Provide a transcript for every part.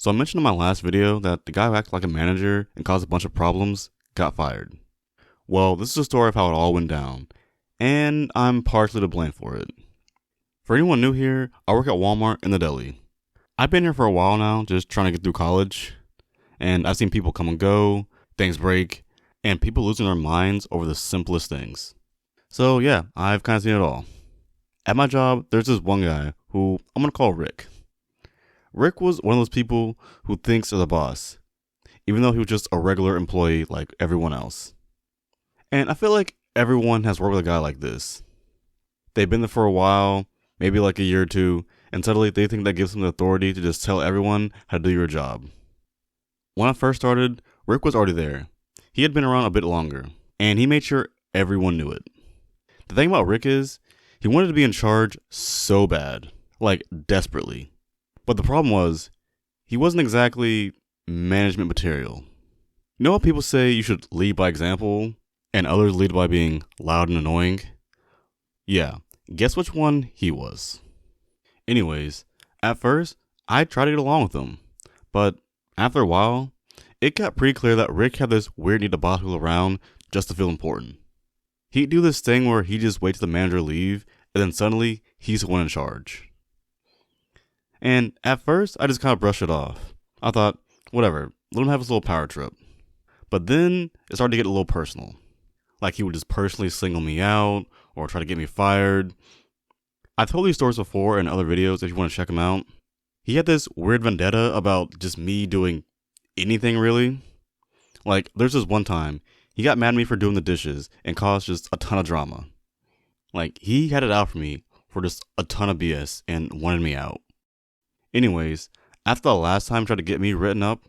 So I mentioned in my last video that the guy who acted like a manager and caused a bunch of problems got fired. Well, this is a story of how it all went down, and I'm partially to blame for it. For anyone new here, I work at Walmart in the deli. I've been here for a while now, just trying to get through college, and I've seen people come and go, things break, and people losing their minds over the simplest things. So yeah, I've kind of seen it all. At my job, there's this one guy who I'm going to call Rick. Rick was one of those people who thinks they're the boss, even though he was just a regular employee like everyone else. And I feel like everyone has worked with a guy like this. They've been there for a while, maybe like a year or two, and suddenly they think that gives them the authority to just tell everyone how to do your job. When I first started, Rick was already there. He had been around a bit longer, and he made sure everyone knew it. The thing about Rick is, he wanted to be in charge so bad, like desperately. But the problem was, he wasn't exactly management material. You know how people say you should lead by example, and others lead by being loud and annoying? Yeah, guess which one he was. Anyways, at first, I tried to get along with him, but after a while, it got pretty clear that Rick had this weird need to boss people around just to feel important. He'd do this thing where he'd just wait till the manager leave, and then suddenly, he's the one in charge. And at first, I just kind of brushed it off. I thought, whatever, let him have his little power trip. But then, it started to get a little personal. Like he would just personally single me out, or try to get me fired. I've told these stories before in other videos if you want to check them out. He had this weird vendetta about just me doing anything really. Like, there's this one time, he got mad at me for doing the dishes and caused just a ton of drama. Like, he had it out for me for just a ton of BS and wanted me out. Anyways, after the last time he tried to get me written up,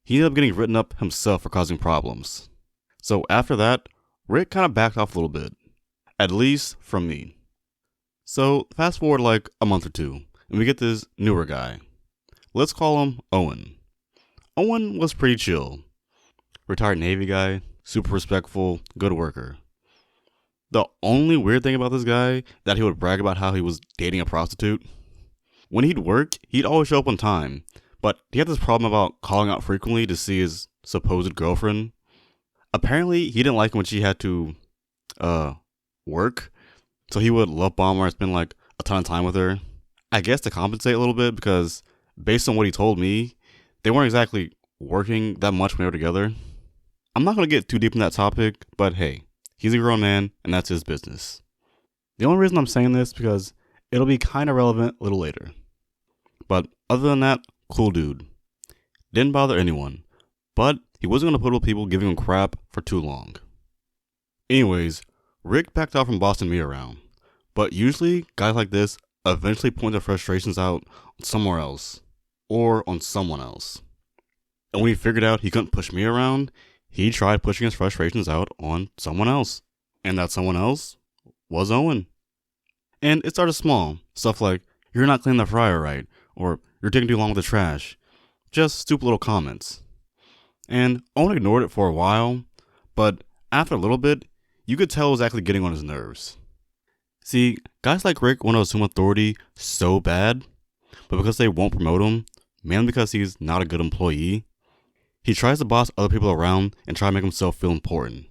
he ended up getting written up himself for causing problems. So after that, Rick kind of backed off a little bit. At least from me. So fast forward like a month or two, and we get this newer guy. Let's call him Owen. Owen was pretty chill. Retired Navy guy, super respectful, good worker. The only weird thing about this guy that he would brag about how he was dating a prostitute. When he'd work, he'd always show up on time, but he had this problem about calling out frequently to see his supposed girlfriend. Apparently, he didn't like when she had to, work, so he would love bomb her and spend like a ton of time with her. I guess to compensate a little bit because based on what he told me, they weren't exactly working that much when they were together. I'm not going to get too deep in that topic, but hey, he's a grown man and that's his business. The only reason I'm saying this is because it'll be kind of relevant a little later. But other than that, cool dude. Didn't bother anyone, but he wasn't going to put with people giving him crap for too long. Anyways, Rick backed off from bossing me around, but usually guys like this eventually point their frustrations out on somewhere else, or on someone else. And when he figured out he couldn't push me around, he tried pushing his frustrations out on someone else, and that someone else was Owen. And it started small, stuff like, you're not cleaning the fryer right, or you're taking too long with the trash, just stupid little comments. And Owen ignored it for a while, but after a little bit, you could tell it was actually getting on his nerves. See, guys like Rick want to assume authority so bad, but because they won't promote him, mainly because he's not a good employee, he tries to boss other people around and try to make himself feel important.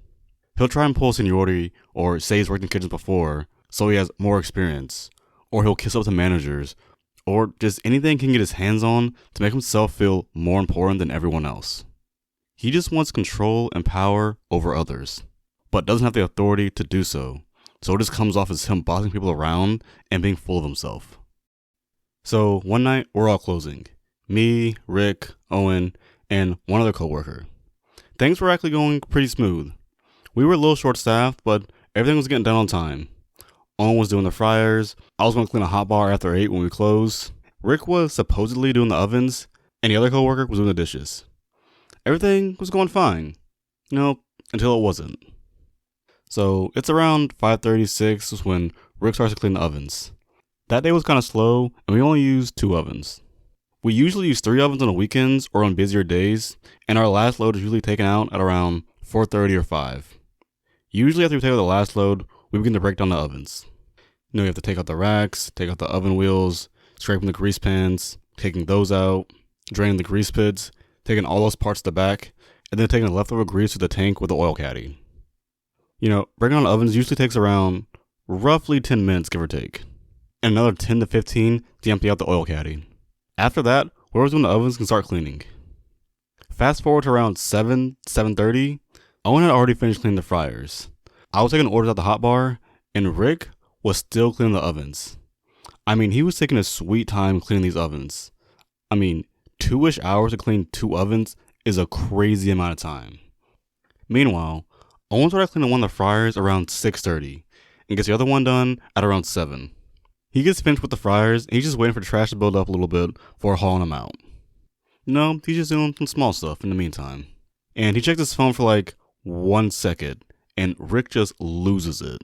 He'll try and pull seniority or say he's worked in kitchens before, so he has more experience, or he'll kiss up to managers, or just anything he can get his hands on to make himself feel more important than everyone else. He just wants control and power over others, but doesn't have the authority to do so. So it just comes off as him bossing people around and being full of himself. So one night, we're all closing. Me, Rick, Owen, and one other coworker. Things were actually going pretty smooth. We were a little short-staffed, but everything was getting done on time. Owen was doing the fryers. I was going to clean a hot bar after 8 when we closed. Rick was supposedly doing the ovens, and the other coworker was doing the dishes. Everything was going fine. Until it wasn't. So it's around 5:36 when Rick starts to clean the ovens. That day was kind of slow, and we only used 2 ovens. We usually use 3 ovens on the weekends or on busier days, and our last load is usually taken out at around 4:30 or 5. Usually after we take out the last load, we begin to break down the ovens. You have to take out the racks, take out the oven wheels, scraping the grease pans, taking those out. draining the grease pits, taking all those parts to the back, and then taking the leftover grease to the tank with the oil caddy. Breaking on ovens usually takes around roughly 10 minutes, give or take, and another 10 to 15 to empty out the oil caddy. After that, whoever's doing the ovens can start cleaning. Fast forward to around 7:30, Owen had already finished cleaning the fryers. I was taking orders at the hot bar, and Rick was still cleaning the ovens. He was taking a sweet time cleaning these ovens. 2-ish hours to clean 2 ovens is a crazy amount of time. Meanwhile, Owen started cleaning one of the fryers around 6:30 and gets the other one done at around 7. He gets finished with the fryers and he's just waiting for the trash to build up a little bit before hauling them out. He's just doing some small stuff in the meantime. And he checks his phone for like 1 second and Rick just loses it.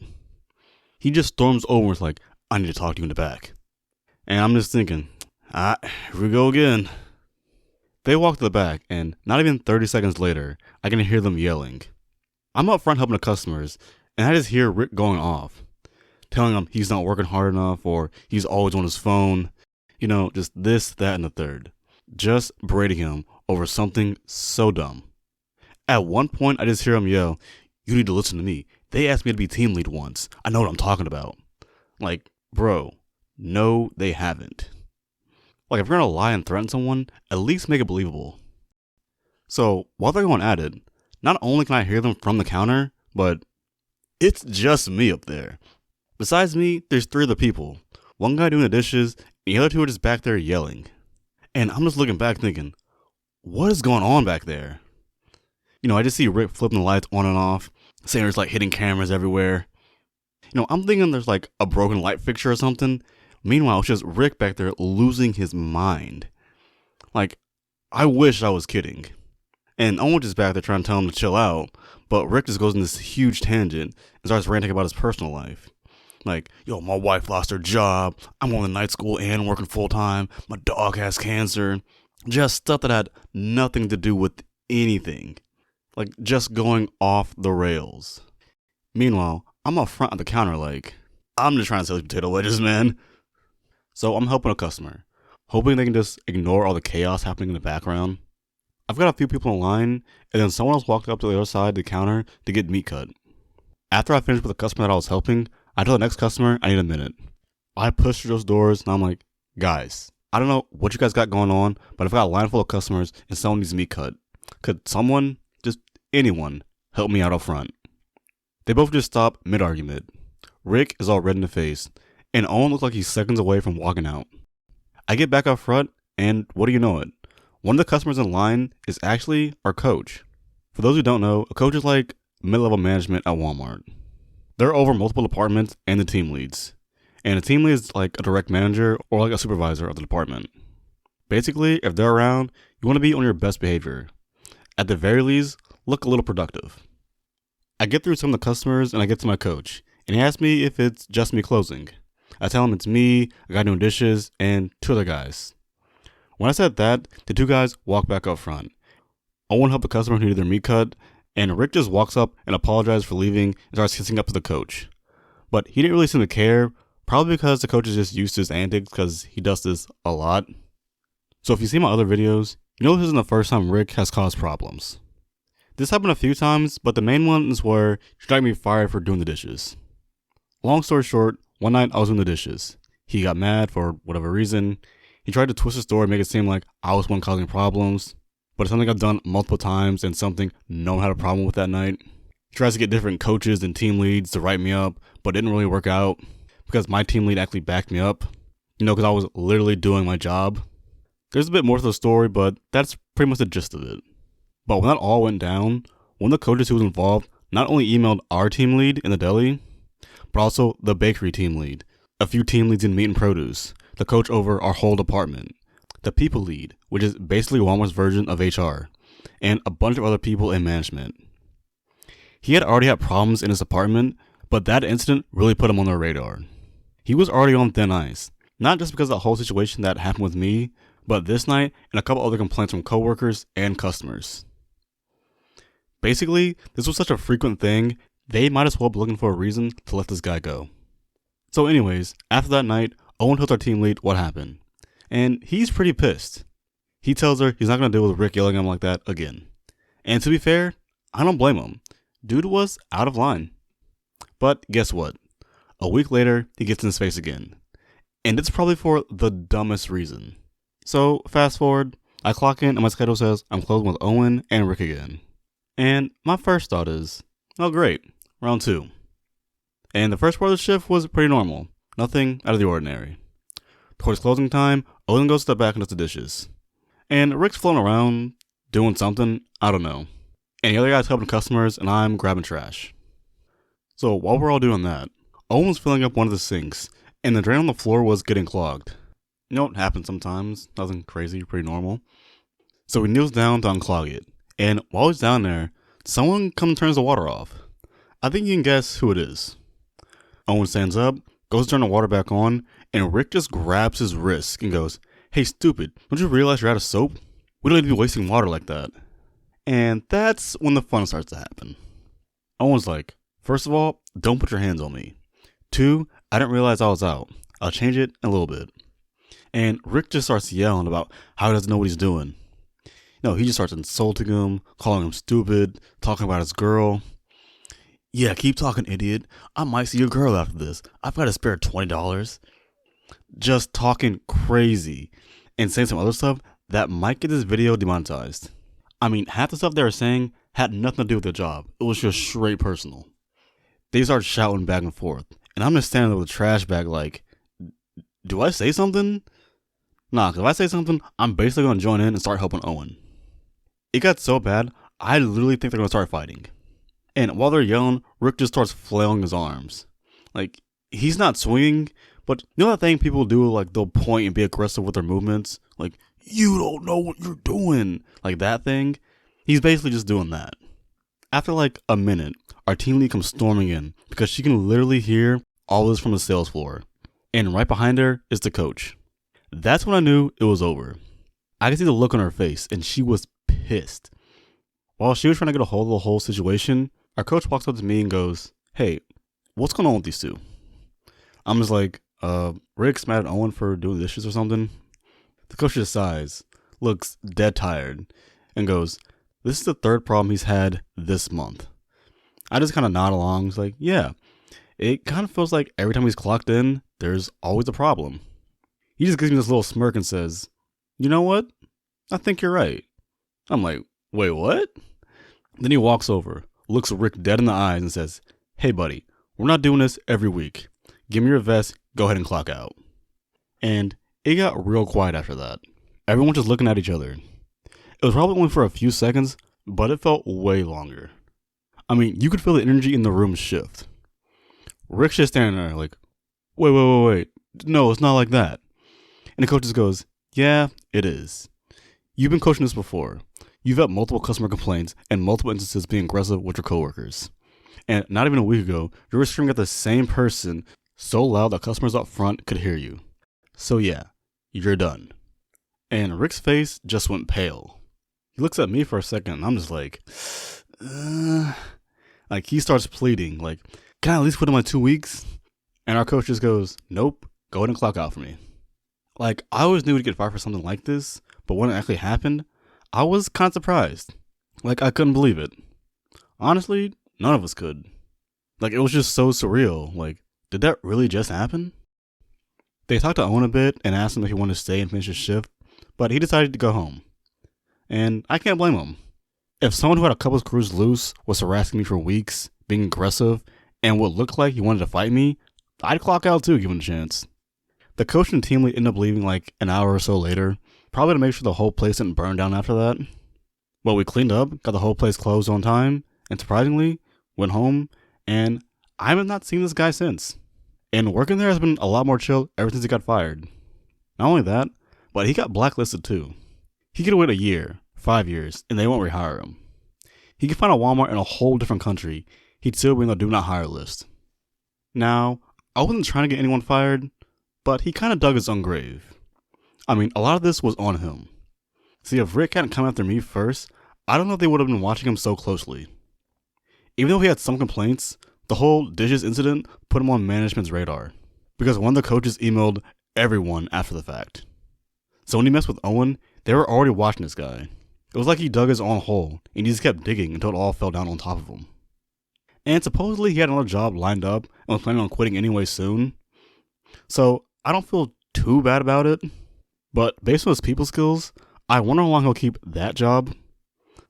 He just storms over and is like, I need to talk to you in the back. And I'm just thinking, here we go again. They walk to the back and not even 30 seconds later, I can hear them yelling. I'm up front helping the customers and I just hear Rick going off, telling him he's not working hard enough or he's always on his phone. Just this, that, and the third. Just berating him over something so dumb. At one point, I just hear him yell, you need to listen to me. They asked me to be team lead once. I know what I'm talking about. Like, bro, no, they haven't. Like, if you're gonna lie and threaten someone, at least make it believable. So, while they're going at it, not only can I hear them from the counter, but it's just me up there. Besides me, there's 3 other people. One guy doing the dishes, and the other 2 are just back there yelling. And I'm just looking back thinking, what is going on back there? I just see Rick flipping the lights on and off, saying there's like hidden cameras everywhere. I'm thinking there's like a broken light fixture or something. Meanwhile, it's just Rick back there losing his mind. Like, I wish I was kidding. And Owen just back there trying to tell him to chill out, but Rick just goes in this huge tangent and starts ranting about his personal life. Like, yo, my wife lost her job, I'm going to night school and working full time, my dog has cancer. Just stuff that had nothing to do with anything. Like, just going off the rails. Meanwhile, I'm up front at the counter like, I'm just trying to sell these potato wedges, man. So I'm helping a customer, hoping they can just ignore all the chaos happening in the background. I've got a few people in line, and then someone else walked up to the other side of the counter to get meat cut. After I finished with the customer that I was helping, I told the next customer I need a minute. I pushed through those doors, and I'm like, guys, I don't know what you guys got going on, but I've got a line full of customers, and someone needs meat cut. Could someone, just anyone, help me out up front? They both just stop mid-argument. Rick is all red in the face, and Owen looks like he's seconds away from walking out. I get back up front, and what do you know it? One of the customers in line is actually our coach. For those who don't know, a coach is like mid-level management at Walmart. They're over multiple departments and the team leads. And a team lead is like a direct manager or like a supervisor of the department. Basically, if they're around, you want to be on your best behavior. At the very least, look a little productive. I get through some of the customers and I get to my coach, and he asks me if it's just me closing. I tell him it's me, a guy doing dishes, and 2 other guys. When I said that, the 2 guys walk back up front. Owen helped the customer who needed their meat cut, and Rick just walks up and apologizes for leaving and starts kissing up to the coach. But he didn't really seem to care, probably because the coach is just used to his antics because he does this a lot. So if you see my other videos, you know this isn't the first time Rick has caused problems. This happened a few times, but the main ones were he got me fired for doing the dishes. Long story short, one night I was doing the dishes. He got mad for whatever reason. He tried to twist the story and make it seem like I was one causing problems, but it's something I've done multiple times and something no one had a problem with that night. He tries to get different coaches and team leads to write me up, but it didn't really work out because my team lead actually backed me up, because I was literally doing my job. There's a bit more to the story, but that's pretty much the gist of it. But when that all went down, one of the coaches who was involved not only emailed our team lead in the deli, but also the bakery team lead, a few team leads in meat and produce, the coach over our whole department, the people lead, which is basically Walmart's version of HR, and a bunch of other people in management. He had already had problems in his department, but that incident really put him on their radar. He was already on thin ice, not just because of the whole situation that happened with me, but this night and a couple other complaints from coworkers and customers. Basically, this was such a frequent thing, they might as well be looking for a reason to let this guy go. So anyways, after that night, Owen tells our team lead what happened. And he's pretty pissed. He tells her he's not going to deal with Rick yelling at him like that again. And to be fair, I don't blame him. Dude was out of line. But guess what? A week later, he gets in his face again. And it's probably for the dumbest reason. So, fast forward, I clock in and my schedule says I'm closing with Owen and Rick again. And my first thought is, oh great, round 2. And the first part of the shift was pretty normal. Nothing out of the ordinary. Towards closing time, Owen goes to the back and does the dishes. And Rick's floating around, doing something, I don't know. And the other guy's helping customers and I'm grabbing trash. So while we're all doing that, Owen was filling up one of the sinks, and the drain on the floor was getting clogged. You know, it happens sometimes, nothing crazy, pretty normal. So he kneels down to unclog it, and while he's down there, someone comes and turns the water off. I think you can guess who it is. Owen stands up, goes to turn the water back on, and Rick just grabs his wrist and goes, "Hey stupid, don't you realize you're out of soap? We don't need to be wasting water like that." And that's when the fun starts to happen. Owen's like, first of all, don't put your hands on me. 2, I didn't realize I was out. I'll change it in a little bit. And Rick just starts yelling about how he doesn't know what he's doing. No, he just starts insulting him, calling him stupid, talking about his girl. "Yeah, keep talking, idiot. I might see your girl after this. I've got a spare $20. Just talking crazy and saying some other stuff that might get this video demonetized. I mean, half the stuff they were saying had nothing to do with their job. It was just straight personal. They started shouting back and forth, and I'm just standing there with a trash bag like, do I say something? Nah, because if I say something, I'm basically going to join in and start helping Owen. It got so bad, I literally think they're going to start fighting. And while they're yelling, Rick just starts flailing his arms. Like, he's not swinging, but you know that thing people do, like they'll point and be aggressive with their movements? Like, you don't know what you're doing. Like that thing. He's basically just doing that. After like a minute, our team lead comes storming in because she can literally hear all this from the sales floor. And right behind her is the coach. That's when I knew it was over. I could see the look on her face and she was pissed. While she was trying to get a hold of the whole situation, our coach walks up to me and goes, "Hey, what's going on with these two?" I'm just like, Rick's mad at Owen for doing dishes or something. The coach just sighs, looks dead tired, and goes, "This is the 3rd problem he's had this month." I just kind of nod along. It's like, yeah, it kind of feels like every time he's clocked in, there's always a problem. He just gives me this little smirk and says, "You know what? I think you're right." I'm like, wait, what? Then he walks over, looks Rick dead in the eyes and says, "Hey buddy, we're not doing this every week. Give me your vest, go ahead and clock out." And it got real quiet after that. Everyone just looking at each other. It was probably only for a few seconds, but it felt way longer. I mean, you could feel the energy in the room shift. Rick's just standing there like, wait. No, it's not like that. And the coach just goes, "Yeah, it is. You've been coaching this before. You've had multiple customer complaints and multiple instances being aggressive with your coworkers. And not even a week ago, you were screaming at the same person so loud that customers up front could hear you. So yeah, you're done." And Rick's face just went pale. He looks at me for a second and I'm just like, Like he starts pleading, like, "Can I at least put in my 2 weeks?" And our coach just goes, "Nope, go ahead and clock out for me." Like, I always knew we'd get fired for something like this, but when it actually happened, I was kind of surprised. Like, I couldn't believe it. Honestly, none of us could. Like, it was just so surreal. Like, did that really just happen? They talked to Owen a bit and asked him if he wanted to stay and finish his shift, but he decided to go home. And I can't blame him. If someone who had a couple screws loose was harassing me for weeks, being aggressive, and what looked like he wanted to fight me, I'd clock out too, given a chance. The coach and team lead ended up leaving like an hour or so later, probably to make sure the whole place didn't burn down after that. But we cleaned up, got the whole place closed on time, and surprisingly, went home, and I have not seen this guy since. And working there has been a lot more chill ever since he got fired. Not only that, but he got blacklisted too. He could wait a year, 5 years, and they won't rehire him. He could find a Walmart in a whole different country. He'd still be on the do not hire list. Now, I wasn't trying to get anyone fired, but he kind of dug his own grave. I mean, a lot of this was on him. See, if Rick hadn't come after me first, I don't know if they would have been watching him so closely. Even though he had some complaints, the whole dishes incident put him on management's radar, because one of the coaches emailed everyone after the fact. So when he messed with Owen, They were already watching this guy. It was like he dug his own hole, and he just kept digging until it all fell down on top of him. And supposedly he had another job lined up and was planning on quitting anyway soon. So I don't feel too bad about it, but based on his people skills, I wonder how long he'll keep that job.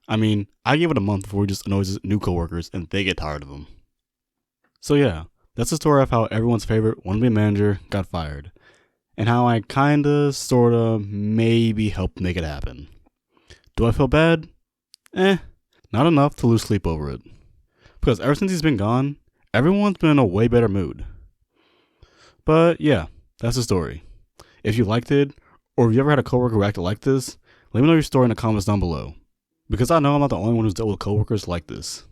I mean, I give it a month before he just annoys his new coworkers and they get tired of him. So yeah, that's the story of how everyone's favorite wannabe manager got fired, and how I kinda, sorta, maybe helped make it happen. Do I feel bad? Not enough to lose sleep over it. Because ever since he's been gone, everyone's been in a way better mood. But yeah, that's the story. If you liked it, or if you ever had a coworker who acted like this, let me know your story in the comments down below. Because I know I'm not the only one who's dealt with coworkers like this.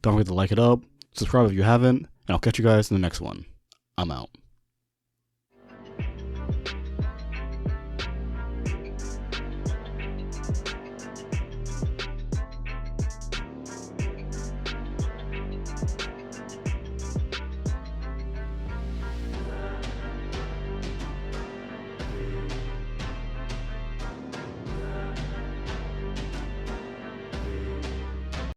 Don't forget to like it up, subscribe if you haven't, and I'll catch you guys in the next one. I'm out.